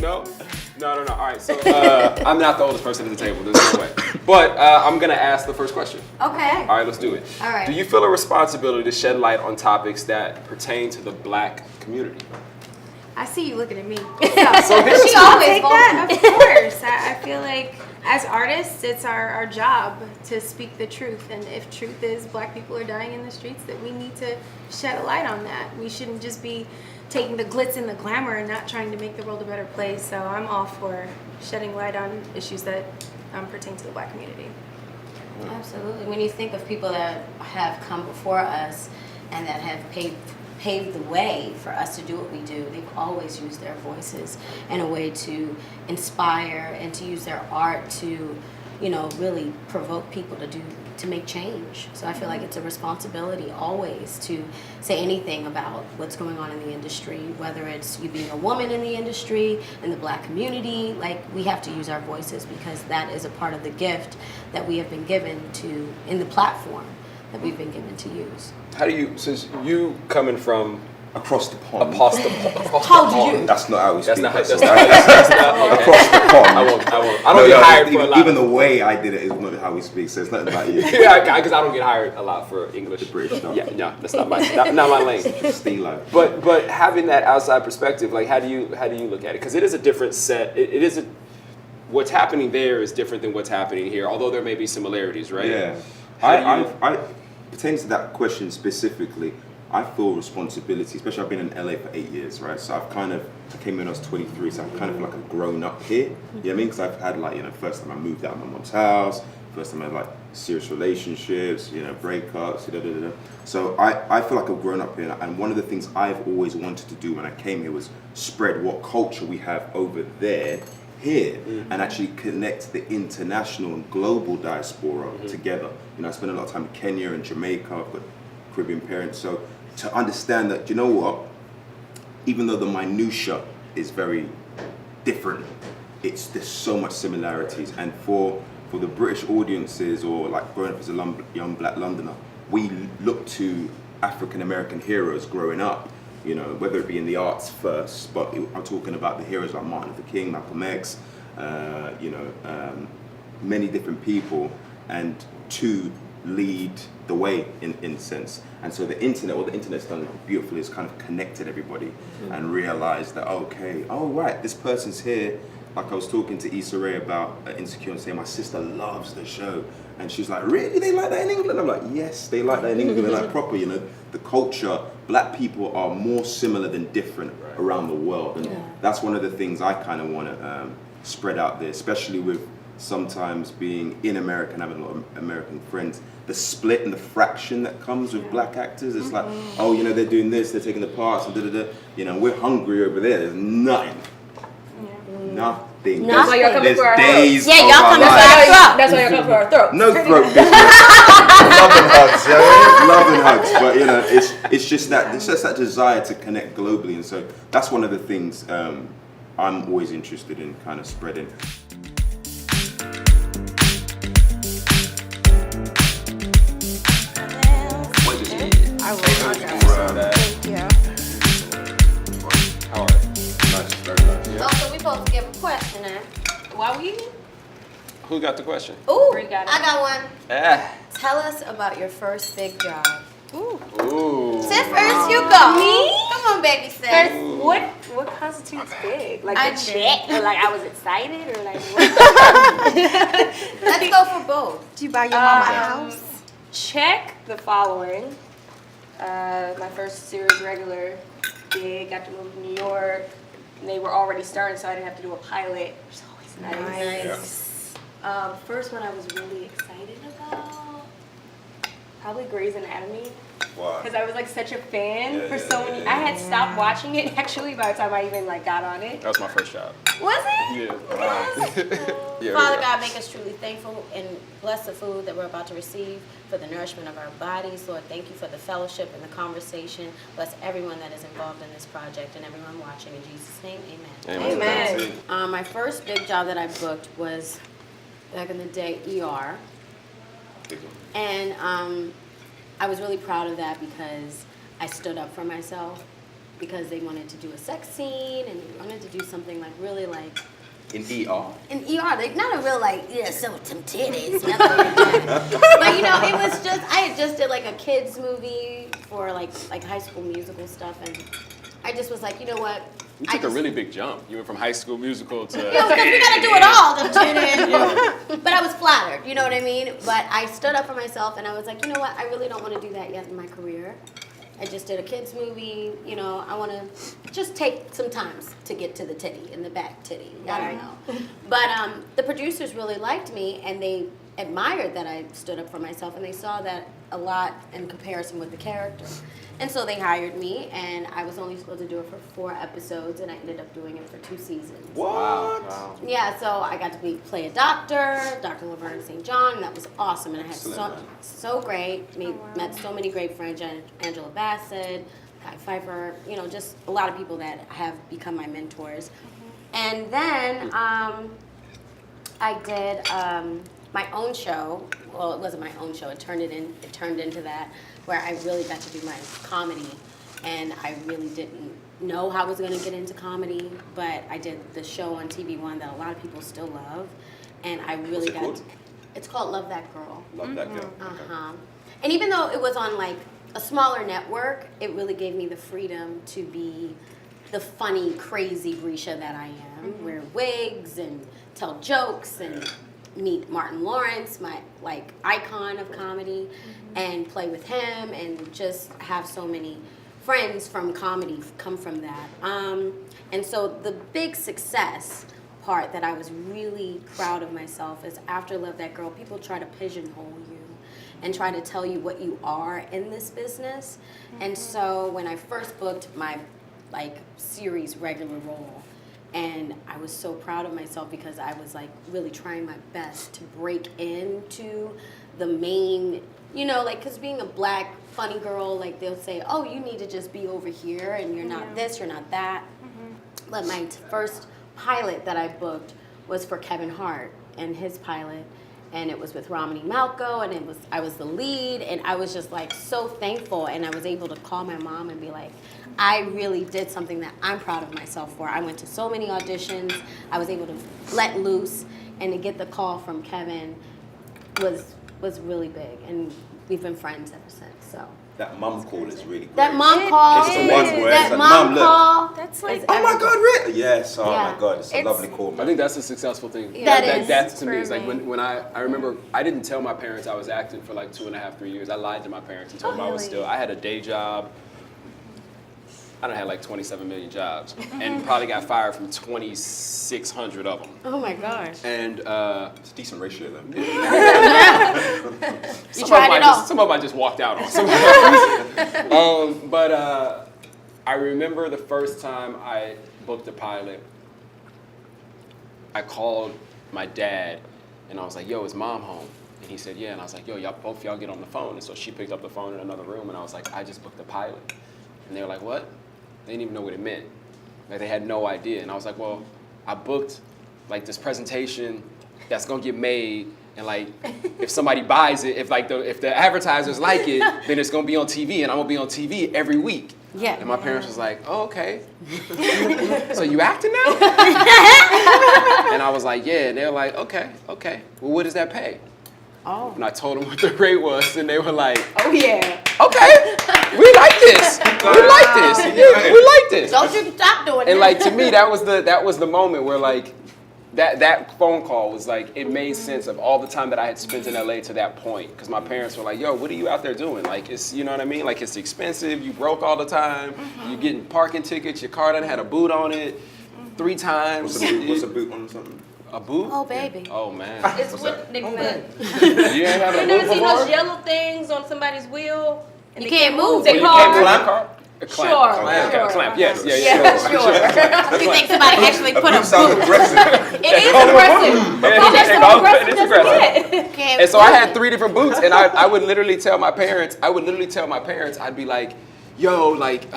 No. All right, so I'm not the oldest person at the table. There's no way. But I'm gonna ask the first question. Okay. All right, let's do it. All right. Do you feel a responsibility to shed light on topics that pertain to the Black community? I see you looking at me. So She always vocal. Of course. I feel like as artists, it's our job to speak the truth. And if truth is Black people are dying in the streets, that we need to shed a light on that. We shouldn't just be taking the glitz and the glamour and not trying to make the world a better place. So I'm all for shedding light on issues that pertain to the Black community. Absolutely. When you think of people that have come before us and that have paved the way for us to do what we do, they've always used their voices in a way to inspire and to use their art to, really provoke people to make change. So I feel like it's a responsibility always to say anything about what's going on in the industry, whether it's you being a woman in the industry, in the Black community. Like, we have to use our voices because that is a part of the gift that we have been given to, in the platform that we've been given to use. How do you, since you coming from across the pond. Across the pond. How do you? That's not how we speak. That's not okay. Across the pond. I won't. I don't get hired for a lot. Even the way I did it is not how we speak, so it's nothing about you. Yeah, because I don't get hired a lot for English. The British stuff. Yeah, no, that's not my lane. Stilo. But having that outside perspective, like how do you look at it? Because it is a different set. It is what's happening there is different than what's happening here. Although there may be similarities, right? Yeah. I pertaining to that question specifically, I feel responsibility, especially I've been in LA for 8 years, right? So I came in when I was 23, so I kind of like I've grown up here. You know what I mean? Because I've had first time I moved out of my mom's house, first time I had serious relationships, breakups, So I feel like I've grown up here, and one of the things I've always wanted to do when I came here was spread what culture we have over there here and actually connect the international and global diaspora together. I spent a lot of time in Kenya and Jamaica. I've got Caribbean parents, so to understand that, even though the minutia is very different, there's so much similarities. And for the British audiences, or growing up as a young Black Londoner, we look to African American heroes growing up, whether it be in the arts first, but I'm talking about the heroes like Martin Luther King, Malcolm X, many different people, and to lead the way in a sense. And so the internet, what the internet's done beautifully is kind of connected everybody and realized that, right, this person's here. Like I was talking to Issa Rae about Insecure and saying, my sister loves the show. And she's like, really? They like that in England? I'm like, yes, they like that in England. They're proper, the culture, Black people are more similar than different around the world. And that's one of the things I kind of want to spread out there, especially with sometimes being in America and having a lot of American friends. The split and the fraction that comes with Black actors, it's like, they're doing this, they're taking the parts, and we're hungry over there. There's nothing. Nothing. That's why y'all coming for our days throat. Yeah, y'all coming for our throat. That's why y'all coming for our throat. No throat business. Love and hugs, love and hugs. But it's just that desire to connect globally, and so that's one of the things I'm always interested in kind of spreading. I will. Thank you. How are you? Nice, very nice. Yeah. Also, we supposed to give a question now. Why we? Who got the question? Ooh, Bree got it. I got one. Ah. Tell us about your first big job. Ooh. Sis, first you go. Me? Come on, baby, sis. First, what constitutes big? Like I a check, or like I was excited, or like what? Let's go for both. Did you buy your mama a house? Check the following. My first series regular gig, got to move to New York. And they were already starting, so I didn't have to do a pilot, which is always nice. First one I was really excited about, probably Grey's Anatomy. Wow. Because I was like such a fan for so many. I had stopped watching it actually by the time I even got on it. That was my first job. Was it? Yeah. Yeah. Father God, make us truly thankful and bless the food that we're about to receive for the nourishment of our bodies. Lord, thank you for the fellowship and the conversation. Bless everyone that is involved in this project and everyone watching. In Jesus' name, amen. Amen. My first big job that I booked was back in the day, ER. And I was really proud of that because I stood up for myself because they wanted to do a sex scene and they wanted to do something like really like In ER? in ER, like not a real like so some titties, nothing like that. But you know, it was just I had just did like a kids movie for like High School Musical stuff, and I just was like, you know what? You took a really big jump. You went from High School Musical to. You know, because we gotta do it all. The titties. But I was flattered, you know what I mean? But I stood up for myself, and I was like, you know what? I really don't want to do that yet in my career. I just did a kids movie, you know, I want to just take some times to get to the titty, in the back titty, I don't know. But the producers really liked me, and they admired that I stood up for myself, and they saw that a lot in comparison with the character. And so they hired me, and I was only supposed to do it for 4 episodes, and I ended up doing it for 2 seasons. What? Wow. Yeah, so I got to play a doctor, Dr. Laverne St. John, and that was awesome. And I had so great, met so many great friends, Angela Bassett, Guy Pfeiffer, you know, just a lot of people that have become my mentors. And then I did my own show. Well, it wasn't my own show. It turned into that, where I really got to do my comedy, and I really didn't know how I was going to get into comedy, but I did the show on TV1 that a lot of people still love, and I really got to, it's called Love That Girl. Love that girl. Uh-huh. And even though it was on like a smaller network, it really gave me the freedom to be the funny, crazy Brescia that I am, wear wigs and tell jokes and meet Martin Lawrence, my like icon of comedy, and play with him, and just have so many friends from comedy come from that. And so the big success part that I was really proud of myself is after Love That Girl, people try to pigeonhole you and try to tell you what you are in this business. And so when I first booked my like series regular role, and I was so proud of myself because I was like really trying my best to break into the main, you know, like, because being a black funny girl, like they'll say, oh, you need to just be over here and you're not this, you're not that. But my first pilot that I booked was for Kevin Hart and his pilot, and it was with Romany Malco, and I was the lead, and I was just like so thankful, and I was able to call my mom and be like, I really did something that I'm proud of myself for. I went to so many auditions, I was able to let loose, and to get the call from Kevin was really big, and we've been friends ever since. So That mum call is really great. that mom call, It's the one where it's that like, mom Mum, look. call, That's like, Oh my God, really? Yes. Oh Yeah. my God, it's a It's- lovely call, I man. think that's a successful thing. That is. That's to me. For It's like me. when I remember I didn't tell my parents I was acting for like 2.5, 3 years. I lied to my parents and told them I was really? still. I had a day job. I done had like 27 million jobs, and probably got fired from 2,600 of them. oh my gosh. And It's a decent ratio, though. You tried it all. Some of them I just walked out on. But I remember the first time I booked a pilot, I called my dad, and I was like, yo, is Mom home? And he said, yeah. And I was like, yo, both y'all get on the phone. And so she picked up the phone in another room, and I was like, I just booked a pilot. And they were like, what? They didn't even know what it meant. Like, they had no idea. And I was like, well, I booked like this presentation that's gonna get made, and like if somebody buys it, if the advertisers like it, then it's gonna be on TV, and I'm gonna be on TV every week. Yeah. And my parents was like, oh, okay. So you acting now? And I was like, yeah. And they were like, okay. Well, what does that pay? Oh. And I told them what the rate was, and they were like, Oh yeah. okay, we like this. We like this. Yeah, we like this. Don't you stop doing that. And like to me, that was the moment where like that phone call was like, it made sense of all the time that I had spent in LA to that point. Because my parents were like, yo, what are you out there doing? Like, it's, you know what I mean? Like, it's expensive, you broke all the time, you're getting parking tickets, your car done had a boot on it 3 times. What's a boot on something? A boot? Oh baby. Oh man. It's What's what they put. You ain't having a You boot never seen those before? yellow things on somebody's wheel? And You they can't move. They You You call can't move clamp. your car? A clamp. Sure, Clamp. sure. Clamp. Yes. Yeah. Yeah, sure. You think somebody actually put a boot sounds boot? aggressive. It is aggressive. Yeah, That's it so goes- aggressive. it is That's aggressive. it. Can't And so I move. had 3 different boots, and I would literally tell my parents, I'd be like, yo, like,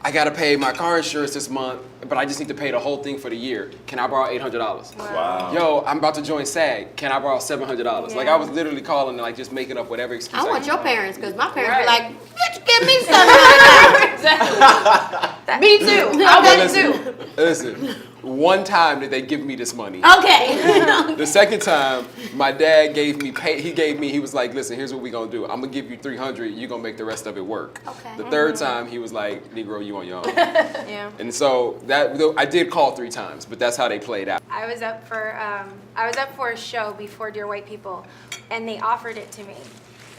I gotta pay my car insurance this month, but I just need to pay the whole thing for the year. Can I borrow $800? Wow. Yo, I'm about to join SAG. Can I borrow $700? Like, I was literally calling and like just making up whatever excuse. I want your parents, because my parents were like, Right. bitch, give me $700. Exactly. Me too. I want it too. Listen, one time did they give me this money. Okay. The second time, my dad he was like, listen, here's what we gonna do. I'm gonna give you $300, you gonna make the rest of it work. Okay. The third time, he was like, Negro, you on your own. Yeah. And so I did call 3 times, but that's how they played out. I was up for a show before Dear White People, and they offered it to me.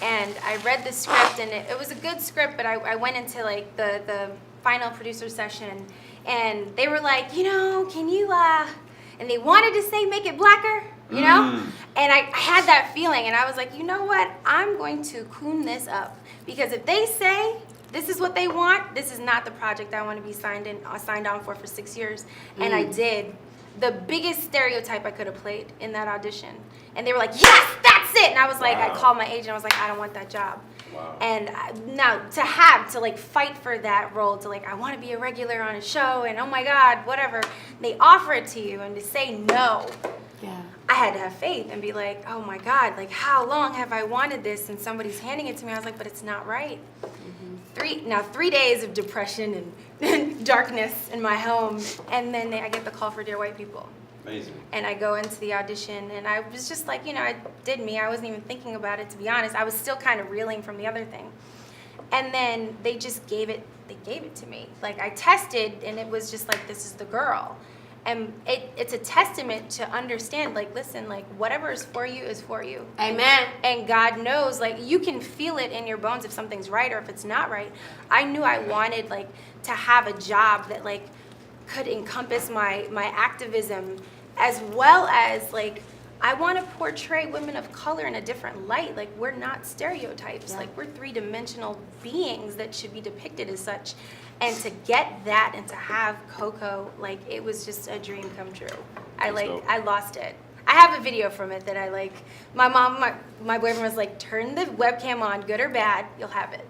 And I read the script, and it was a good script, but I went into like the final producer session, and they were like, you know, can you, and they wanted to say make it blacker, you know? And I had that feeling, and I was like, you know what? I'm going to coon this up, because if they say this is what they want, this is not the project I want to be signed on for 6 years. And I did the biggest stereotype I could have played in that audition. And they were like, yes, that's it. And I was like, I called my agent. I was like, I don't want that job. Wow. And now to like fight for that role, to like, I want to be a regular on a show, and oh my God, whatever. They offer it to you, and to say no. Yeah. I had to have faith and be like, oh my God, like how long have I wanted this, and somebody's handing it to me. I was like, but it's not right. 3 days of depression and darkness in my home, and then I get the call for Dear White People. Amazing. And I go into the audition, and I was just like, you know, I did me. I wasn't even thinking about it, to be honest. I was still kind of reeling from the other thing. And then they just gave it to me. Like, I tested, and it was just like, this is the girl. And it's a testament to understand, like, listen, like, whatever is for you is for you. Amen. And God knows, like, you can feel it in your bones if something's right or if it's not right. I knew I wanted, like, to have a job that, like, could encompass my activism, as well as, like, I want to portray women of color in a different light. Like, we're not stereotypes. Yeah. Like, we're 3-dimensional beings that should be depicted as such. And to get that and to have Coco, like, it was just a dream come true. I lost it. I have a video from it that I like. My mom, my boyfriend was like, turn the webcam on, good or bad, you'll have it.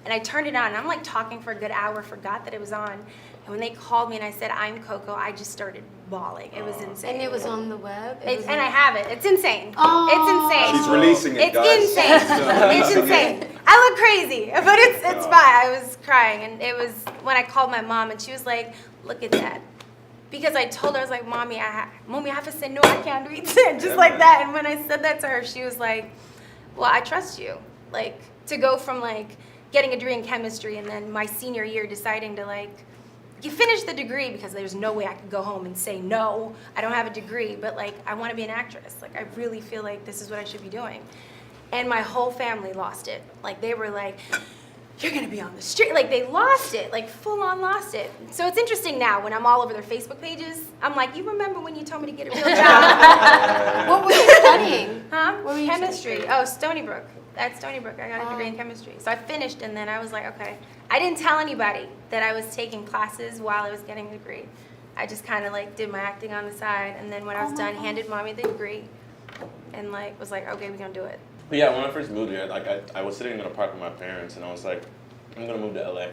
And I turned it on, and I'm like talking for a good hour, forgot that it was on. And when they called me and I said, I'm Coco, I just started bawling. It was insane. And it was on the web? And I have it. It's insane. Oh. It's insane. She's releasing it, It's guys. insane. It's insane. I look crazy, but it's fine. I was crying, and it was when I called my mom, and she was like, "Look at that," because I told her, I was like, "Mommy, I have to say no. I can't do it," just like that. And when I said that to her, she was like, "Well, I trust you." Like, to go from like getting a degree in chemistry, and then my senior year deciding to like. You finish the degree because there's no way I could go home and say, no, I don't have a degree, but like, I want to be an actress. Like, I really feel like this is what I should be doing. And my whole family lost it. Like, they were like, you're going to be on the street. Like, they lost it, like full on lost it. So it's interesting now when I'm all over their Facebook pages, I'm like, you remember when you told me to get a real job? What were you studying? Huh? What were you Chemistry. studying? Oh, Stony Brook. At Stony Brook, I got a degree in chemistry. So I finished, and then I was like, okay. I didn't tell anybody that I was taking classes while I was getting a degree. I just kind of like did my acting on the side, and then when I was done, handed mommy the degree, and like was like, okay, we're gonna do it. But yeah, when I first moved here, like I was sitting in a park with my parents, and I was like, I'm gonna move to LA,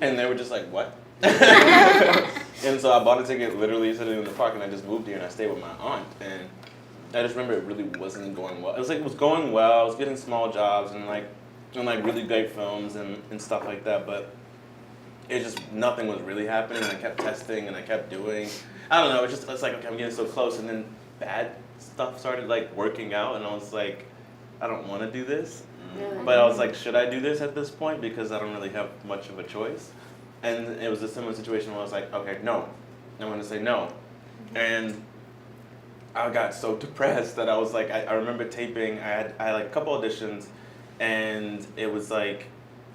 and they were just like, what? And so I bought a ticket, literally sitting in the park, and I just moved here, and I stayed with my aunt, and I just remember it really wasn't going well. It was like it was going well. I was getting small jobs and like really great films and stuff like that, but it just nothing was really happening. And I kept testing and I kept doing. I don't know. It's like okay, I'm getting so close, and then bad stuff started like working out, and I was like, I don't want to do this, but I was like, should I do this at this point because I don't really have much of a choice? And it was a similar situation where I was like, okay, no, I'm gonna say no, and I got so depressed that I was like, I remember taping, I had like a couple auditions, and it was like,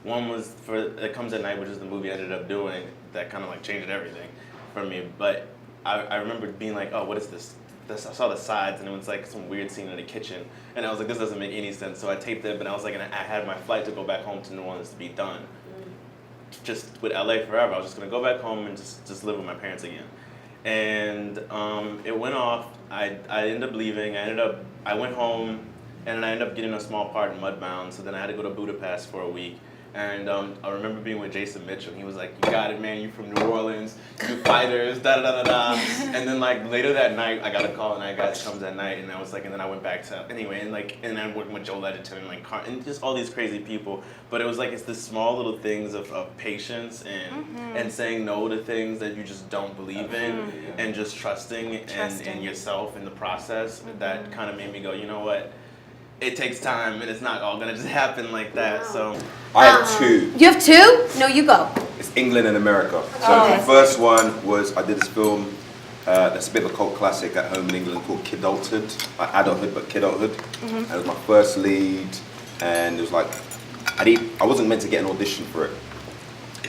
one was for It Comes at Night, which is the movie I ended up doing, that kind of like changed everything for me, but I remember being like, oh, what is this? I saw the sides, and it was like some weird scene in the kitchen, and I was like, this doesn't make any sense, so I taped it, but I was like, and I had my flight to go back home to New Orleans to be done, just with LA forever. I was just gonna go back home and just live with my parents again. And it went off. I ended up leaving. I went home, and then I ended up getting a small part in Mudbound. So then I had to go to Budapest for a week, And I remember being with Jason Mitchell. He was like, "You got it, man. You from New Orleans. You fighters. Da da da da da." And then like later that night, I got a call, and I got it comes at night, and I was like, and then I went back to anyway, and I'm working with Joel Edgerton and like and just all these crazy people. But it was like it's the small little things of patience and saying no to things that you just don't believe in, and just trusting in yourself in the process. That kind of made me go, you know what? It takes time, and it's not all gonna just happen like that. So I have two. You have two? No, you go. It's England and America. So the first one was I did this film that's a bit of a cult classic at home in England called Kidulthood, like adulthood but kidulthood. And it was my first lead, and it was like I wasn't meant to get an audition for it.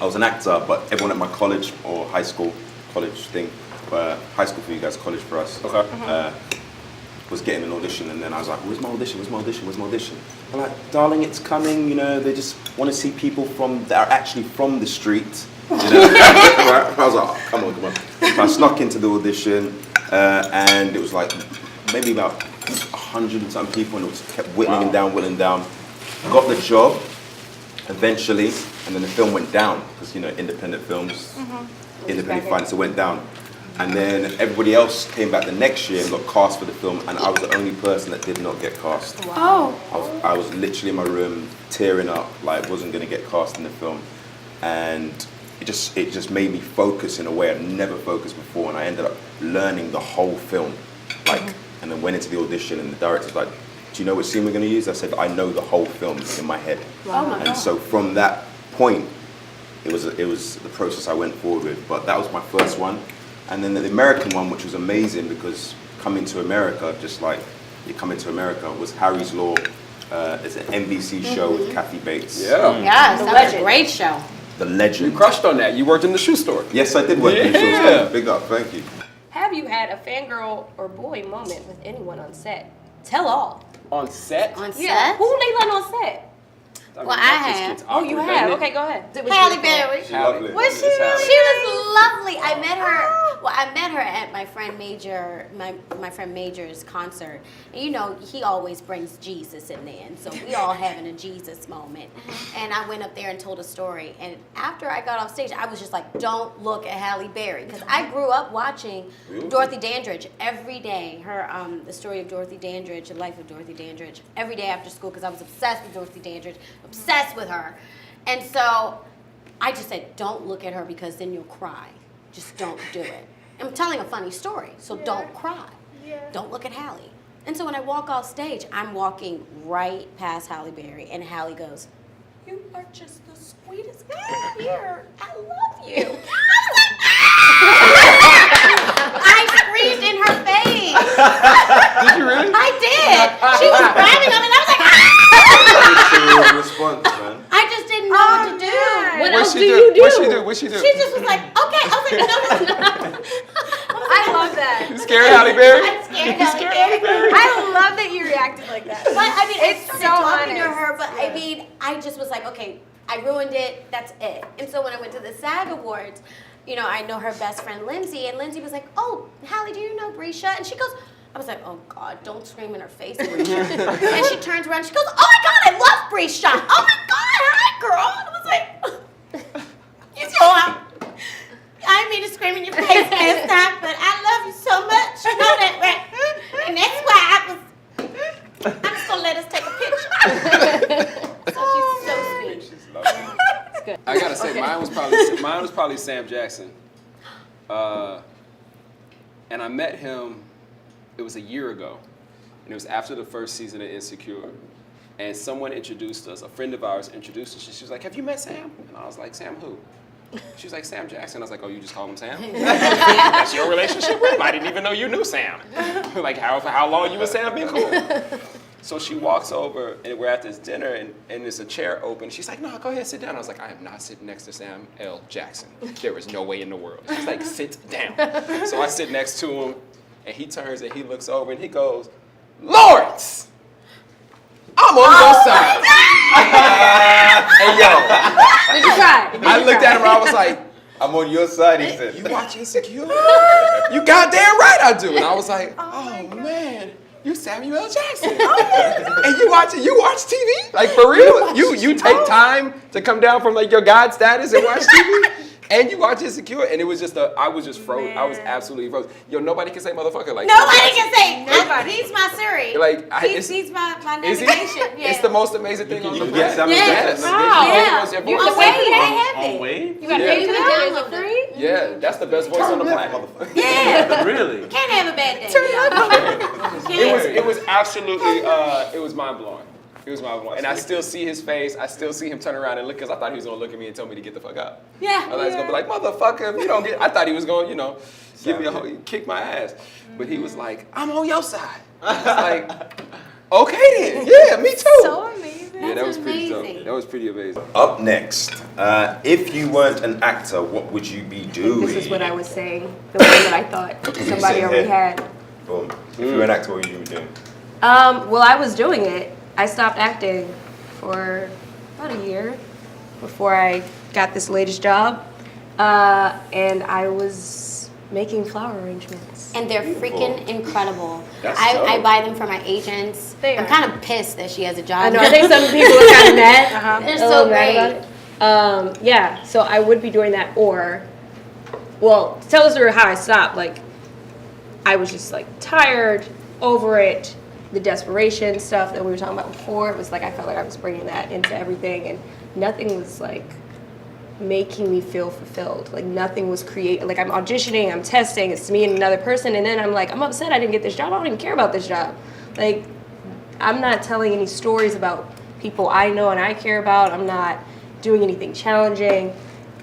I was an actor, but everyone at my college or high school, college thing, high school for you guys, college for us. Okay. Was getting an audition, and then I was like, where's my audition, where's my audition, where's my audition? I'm like, darling, it's coming, you know, they just want to see people that are actually from the street, you know. I was like, oh, come on. So I snuck into the audition, and it was like maybe about 100 and something people, and it was kept whittling down. Got the job eventually, and then the film went down, because, you know, independent films, independent finance, it went down. And then everybody else came back the next year and got cast for the film, and I was the only person that did not get cast. Wow. I was literally in my room tearing up, like wasn't gonna get cast in the film, and it just made me focus in a way I'd never focused before, and I ended up learning the whole film, like, and then went into the audition, and the director's like, "Do you know what scene we're gonna use?" I said, "I know the whole film in my head." Wow. Oh my And God. so from that point, it was the process I went forward with. But that was my first one. And then the American one, which was amazing because coming to America, just like you come into America, was Harry's Law. It's an NBC show with Kathy Bates. Yeah. Yes, The that was a legend. great show. The legend. You crushed on that. You worked in the shoe store. Yes, I did work in the show. Yeah. Big up, thank you. Have you had a fangirl or boy moment with anyone on set? Tell all. On set? On set? Yeah. Who they let on set? mean, Well, that I just have. gets Oh, you awkward, have. doesn't it? Okay, go ahead. Halle Berry. She's lovely. Was she? It's Halle. She was lovely. I met her. Well, I met her at my friend my friend Major's concert, and you know he always brings Jesus in there, and so we all having a Jesus moment. And I went up there and told a story, and after I got off stage, I was just like, "Don't look at Halle Berry," because I grew up watching Dorothy Dandridge every day. Her the story of Dorothy Dandridge, the life of Dorothy Dandridge, every day after school, because I was obsessed with Dorothy Dandridge, obsessed with her, and so I just said, "Don't look at her because then you'll cry. Just don't do it." I'm telling a funny story, so don't cry. Don't look at Halle. And so when I walk off stage, I'm walking right past Halle Berry, and Halle goes, "You are just the sweetest girl here. I love you." I screamed in her face. Did you really? I did. She was grabbing on me, and I was like, "Ah!" Your response, man. I just didn't know what to do. What What'd else she do you do? What'd she do? She just was like, "Okay." I was like, "No." I love that. You scared Halle Berry? I'm scared Halle Berry. I love that you reacted like that. But I mean, It's I started so talking to honest. her, but Yeah. I mean, I just was like, okay, I ruined it. That's it. And so when I went to the SAG Awards, you know, I know her best friend Lindsay, and Lindsay was like, "Oh, Halle, do you know Brescia?" And she goes, I was like, "Oh God, don't scream in her face, Brescia." And she turns around, she goes, "Oh my God, I love Brescia. Oh my God, hi girl." And I was like, "You know, I mean to scream in your face last time, but I love you so much. You know that, right?" And that's why I'm just gonna let us take a picture. So she's so sweet. She's lovely. I gotta say, mine was probably Sam Jackson. And I met him, it was a year ago, and it was after the first season of Insecure. And someone introduced us, a friend of ours introduced us. She was like, "Have you met Sam?" And I was like, "Sam who?" She was like, "Sam Jackson." I was like, "Oh, you just call him Sam?" That's your relationship with him? I didn't even know you knew Sam. Like, how long you and Sam been cool? So she walks over, and we're at this dinner, and there's a chair open. She's like, "No, go ahead, sit down." I was like, "I am not sitting next to Sam L. Jackson. There is no way in the world." She's like, "Sit down." So I sit next to him, and he turns and he looks over, and he goes, "Lawrence, I'm on your side." And yo, Did you cry? I looked at him, and I was like, I'm on your side, he said. "You watch Insecure?" "You goddamn right I do." And I was like, "Oh man, you Samuel L. Jackson." "And you watch TV? Like for real? You take time to come down from like your God status and watch TV? And you watch Insecure, and it was just I was just frozen. I was absolutely frozen. Yo, nobody can say motherfucker like Nobody can say, he's my Siri. Like, He's my is he? navigation. Yeah. It's the most amazing thing on the Yes. planet. Yes. Yes. You can wait, they have On it. Wave? You got Yeah. paid You for can that? download Is it free? Yeah, that's the best voice on the planet. Yeah. Really? Can't have a bad day. It was absolutely it was mind blowing. It was mind blowing, and I still see his face. I still see him turn around and look, because I thought he was gonna look at me and tell me to get the fuck up. Yeah. I thought he was gonna be like, motherfucker, if you don't get. I thought he was gonna, give me a kick my ass, but he was like, I'm on your side. I was like, okay then, yeah, me too. So amazing. Yeah, that was pretty amazing. dope. That was pretty amazing. Up next, if you weren't an actor, what would you be doing? This is what I was saying. The one that I thought somebody already had. Boom. If you were an actor, what would you be doing? Well, I was doing it. I stopped acting for about a year before I got this latest job. And I was making flower arrangements. And they're freaking incredible. That's I dope. buy them for my agents. They I'm are. kind of pissed that she has a job. I know, I think some people are kind of mad. They're a so little mad great. about it. Yeah, so I would be doing that, or, well, to tell the story how I stopped, like, I was just like tired, over it, the desperation stuff that we were talking about before. It was like I felt like I was bringing that into everything, and nothing was like making me feel fulfilled. Like nothing was like I'm auditioning, I'm testing, it's me and another person, and then I'm like, I'm upset I didn't get this job. I don't even care about this job. Like, I'm not telling any stories about people I know and I care about. I'm not doing anything challenging,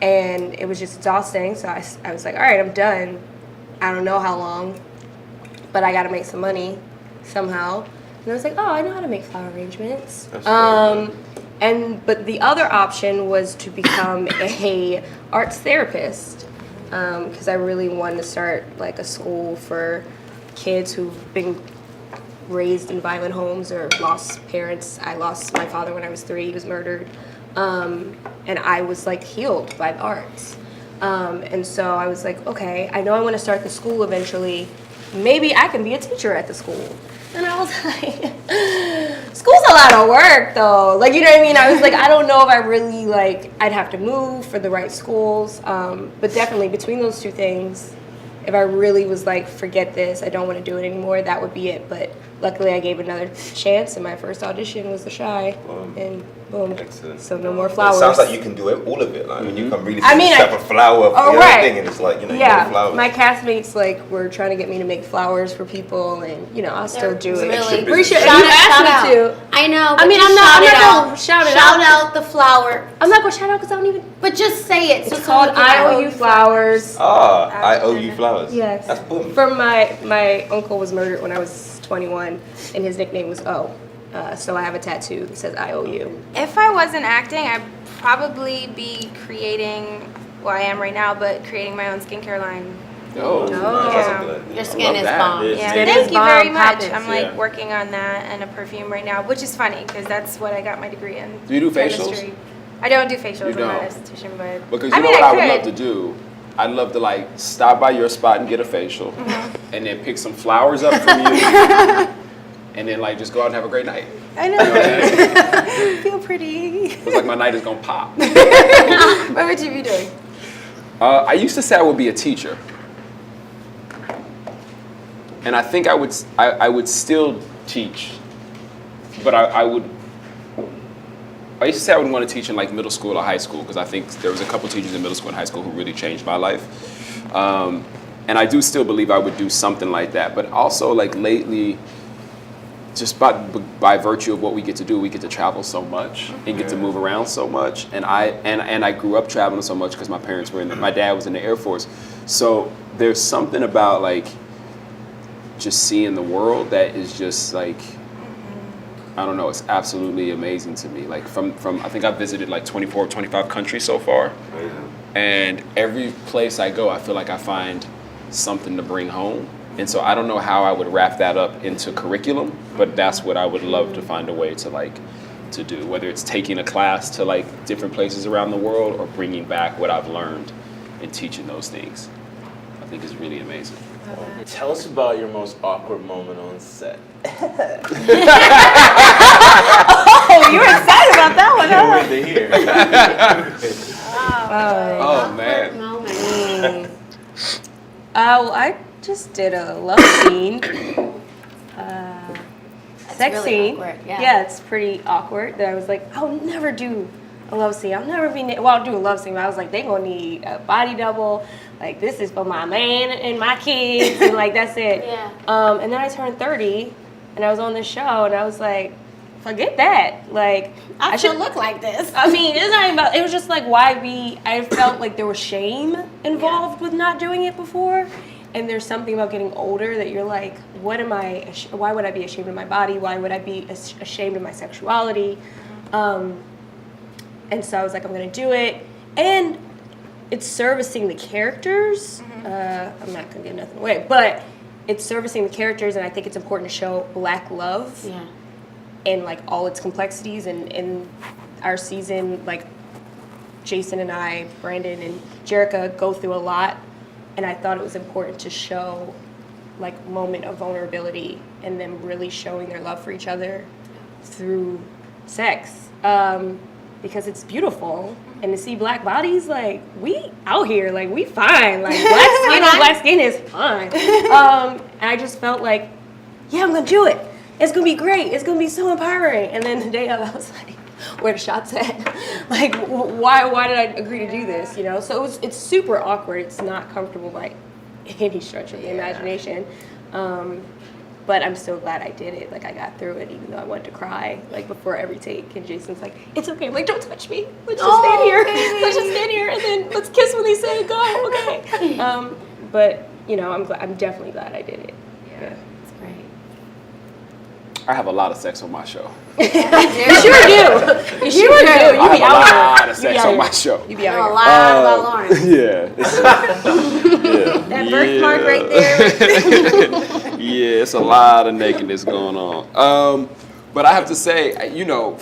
and it was just exhausting. So I was like, all right, I'm done. I don't know how long, but I got to make some money somehow. And I was like, oh, I know how to make flower arrangements. But the other option was to become a arts therapist, because I really wanted to start like a school for kids who've been raised in violent homes or lost parents. I lost my father when I was 3. He was murdered. And I was like healed by the arts. And so I was like, okay, I know I want to start the school eventually. Maybe I can be a teacher at the school. And I was like, school's a lot of work though. Like, you know what I mean? I was like, I don't know if I really like, I'd have to move for the right schools. But definitely between those two things, if I really was like, forget this, I don't want to do it anymore, that would be it. But luckily I gave another chance, and my first audition was The Shy. And boom. Excellent. So no more It flowers. sounds like you can do it, all of it. Like, when you can really I mean, step a flower for oh, your right. thing, and it's like, you Yeah, make flowers. my castmates like were trying to get me to make flowers for people, and I'll still do it. Really Appreciate it. shout You out, asked me to. I know. I but mean, just I'm not shout gonna shout it Shout out. out the flower. I'm not gonna shout out because I don't even. But just say it. It's called I Owe You Flowers. I owe you flowers. Yes. That's boom. From my uncle was murdered when I was 21, and his nickname was O. So I have a tattoo that says I owe you. If I wasn't acting, I'd probably be creating, well, I am right now, but creating my own skincare line. Oh, That's Yeah. a good idea. Your I skin love is that. bomb. Yeah. Yeah, Skin thank is you very bomb, much. pop I'm it. like Yeah. working on that and a perfume right now, which is funny because that's what I got my degree in. Do you do facials? chemistry. I don't do facials. You I'm not don't? an esthetician, but Because I you know mean, what I could. would love to do? I'd love to like stop by your spot and get a facial, and then pick some flowers up from you, and then like just go out and have a great night. I know. You know what I'm saying? Feel pretty. It's like my night is gonna pop. What would you be doing? I used to say I would be a teacher, and I think I would still teach, but I used to say I would want to teach in like middle school or high school, because I think there was a couple teachers in middle school and high school who really changed my life, and I do still believe I would do something like that. But also like lately, just by virtue of what we get to do, we get to travel so much and get to move around so much. And I grew up traveling so much because my parents were my dad was in the Air Force. So there's something about like just seeing the world that is just like, I don't know, it's absolutely amazing to me. Like from I think I've visited like 24, 25 countries so far. And every place I go, I feel like I find something to bring home. And so I don't know how I would wrap that up into curriculum, but that's what I would love to find a way to do, whether it's taking a class to like different places around the world or bringing back what I've learned and teaching those things. I think is really amazing. Tell us about your most awkward moment on set. just did a love scene. Sex really scene. awkward, yeah. Yeah, it's pretty awkward. That I was like, I'll never do a love scene. I'll never be. Well, I'll do a love scene. But I was like, they gonna need a body double. Like this is for my man and my kids, and like that's it. Yeah. And then I turned 30, and I was on this show, and I was like, forget that. Like I should look like this. I mean, it's not even about. It was just like I felt like there was shame involved with not doing it before. And there's something about getting older that you're like, why would I be ashamed of my body? Why would I be ashamed of my sexuality? And so I was like, I'm gonna do it. And it's servicing the characters. I'm not gonna give nothing away, but it's servicing the characters, and I think it's important to show Black love and like all its complexities. And in our season, like Jason and I, Brandon and Jerica go through a lot. And I thought it was important to show like moment of vulnerability and them really showing their love for each other through sex, because it's beautiful. And to see Black bodies, like we out here, like we fine, like black skin on black skin is fine. And I just felt like, yeah, I'm gonna do it. It's gonna be great. It's gonna be so empowering. And then the day of, I was like, where the shots at? Like, why did I agree to do this? You know, so it's super awkward. It's not comfortable by any stretch of the imagination. But I'm so glad I did it. Like, I got through it, even though I wanted to cry, like, before every take. And Jason's like, it's okay. I'm like, don't touch me. Let's just stand here. Let's just stand here, and then let's kiss when they say go, okay? But, you know, I'm definitely glad I did it. Yeah. It's great. I have a lot of sex on my show. You sure do. You sure do. You I be have a out lot here. of sex on my show. You be I know a out lot about Lawrence. Yeah. That birthmark right there. Yeah, it's a lot of nakedness going on. But I have to say, you know,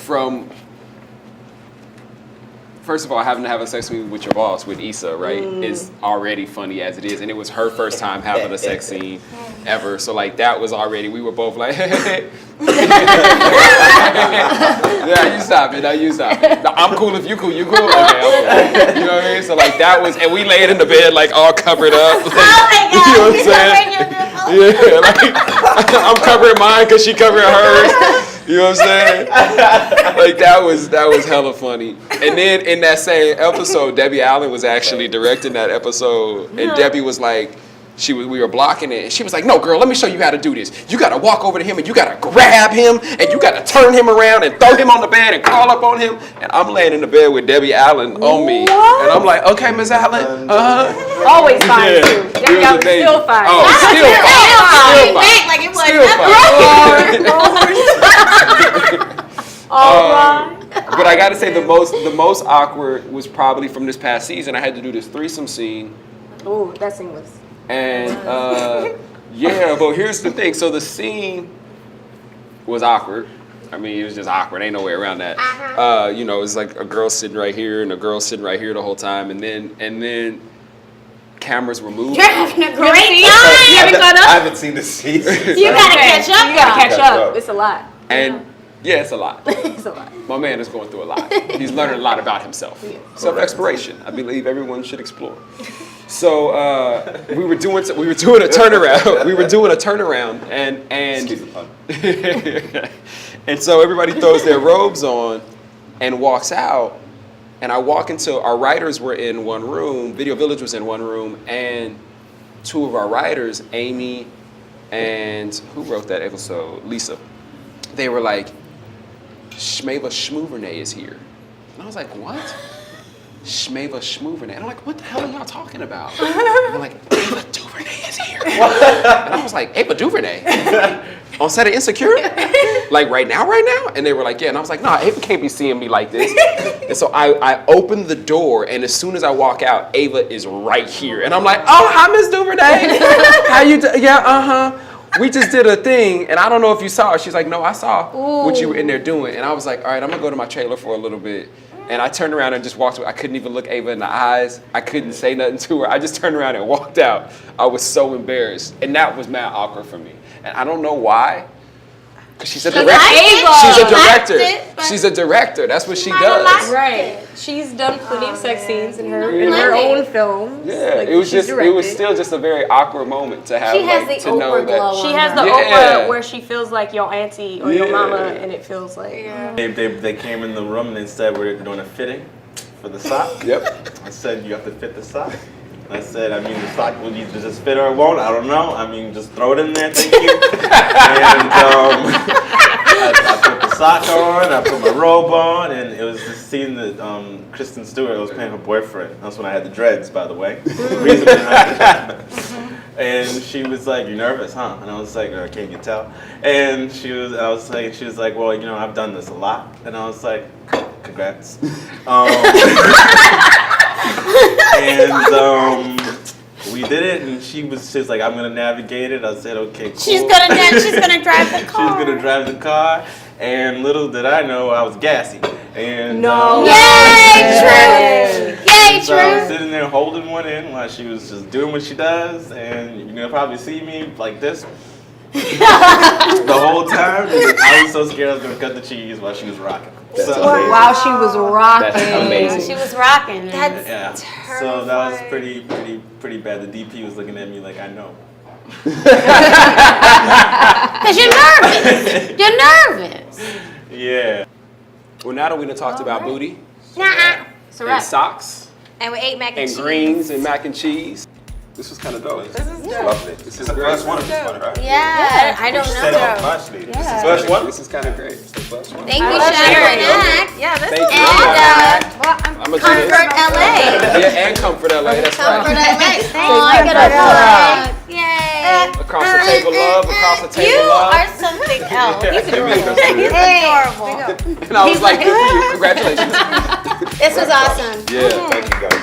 first of all, having to have a sex scene with your boss, with Issa, right, is already funny as it is. And it was her first time having a sex scene ever. So, like, that was already, we were both like, hey. Yeah, you stop it. No, you stop it. No, I'm cool if you cool. You cool? Okay. You know what I mean? So, like, that was, and we laid in the bed, like, all covered up. Like, Oh my God! You know what I'm saying? Yeah, like, I'm covering mine because she covering hers. You know what I'm saying? Like, that was hella funny. And then in that same episode, Debbie Allen was actually directing that episode, and Debbie was like, we were blocking it, and she was like, no, girl, let me show you how to do this. You gotta walk over to him, and you gotta grab him, and you gotta turn him around and throw him on the bed and crawl up on him. And I'm laying in the bed with Debbie Allen on me. What? And I'm like, okay, Miss Allen, Always fine, Yeah. too. It Debbie was Allen's amazing. still fine. Oh, still fine. Still fine. Like it was Still never. fine. All right. But I gotta say the most awkward was probably from this past season. I had to do this threesome scene. Oh, that scene was. And yeah, but here's the thing. So the scene was awkward. I mean, it was just awkward. Ain't no way around that. You know, it's like a girl sitting right here and a girl sitting right here the whole time, and then cameras were moving. You're having a great time. You haven't caught I up? haven't seen the season. You gotta catch up. You gotta catch Catch up. up. It's a lot. And yeah, it's a lot. It's a lot. My man is going through a lot. He's learning a lot about himself. Self-exploration. I believe everyone should explore. So we were doing a turnaround. We were doing a turnaround, and Excuse the pun. and so everybody throws their robes on and walks out. And I walk into, our writers were in one room, Video Village was in one room, and two of our writers, Amy and who wrote that episode? Lisa. They were like, Shmeva Shmoovernay is here. And I was like, what? Shmeva Shmoovernay. And I'm like, what the hell are y'all talking about? And they're like, Ava DuVernay is here. And I was like, Ava DuVernay? On set of Insecure? Like right now? And they were like, yeah. And I was like, no, Ava can't be seeing me like this. And so I opened the door, and as soon as I walk out, Ava is right here. And I'm like, oh, hi, Miss DuVernay. How you doing? Yeah, uh-huh. We just did a thing, and I don't know if you saw it. She's like, no, I saw what you were in there doing. And I was like, all right, I'm going to go to my trailer for a little bit. And I turned around and just walked away. I couldn't even look Ava in the eyes. I couldn't say nothing to her. I just turned around and walked out. I was so embarrassed. And that was mad awkward for me. And I don't know why. 'Cause she's a She director. liked it. She's a She liked director. it, but She's a director. That's what she might have does. liked Right. She's done plenty of sex scenes in her Plenty. own films. Yeah, Like, it was she's just it was directed. still just a very awkward moment to have She has like the to know Oprah that glow She on has her. the Yeah. Oprah where she feels like your auntie or your Yeah. mama, and it feels like They came in the room and they said we're doing a fitting for the sock. Yep. I said you have to fit the sock. I said, I mean, the sock will either just fit or it won't. I don't know. I mean, just throw it in there. Thank you. And I put the sock on. I put my robe on, and it was this scene that Kristen Stewart was playing her boyfriend. That's when I had the dreads, by the way. The reason behind that. And she was like, "You nervous, huh?" And I was like, "Can't you tell?" And she was like, "Well, you know, I've done this a lot." And I was like, "Congrats." And we did it, and she was like, "I'm gonna navigate it." I said, "Okay, cool." She's gonna drive the She was car. gonna drive the car, and little did I know I was gassy. And No. Yay, True. Yay, so I was True. sitting there holding one in while she was just doing what she does, and you're gonna probably see me like this the whole time. I was so scared I was gonna cut the cheese while she was rocking. That's So, amazing. while she was rocking. That's amazing. She was rocking. That's yeah. So that was pretty bad. The DP was looking at me like, I know. Because you're nervous. You're nervous. Yeah. Well, now that we done talked about booty Nuh-uh. It's a and wrap. socks And we ate mac and and cheese. greens and mac and cheese, this was kind of dope. This is lovely. This is the great. first one of this one, right? Yeah, I don't Set know. up nicely. This is the First first one. This is kind of great. It's the first one. Thank you, love Sharon. sharing. Yeah, this Thank is you. And well, I'm I'm a Comfort LA. Yeah, and Comfort LA. That's Comfort right. LA. Oh, I get a hug. Yay. Across the table love. Across the You table love. are something else. He's Adorable. And I was like, good for you. Congratulations. This was awesome. Yeah. Thank you guys.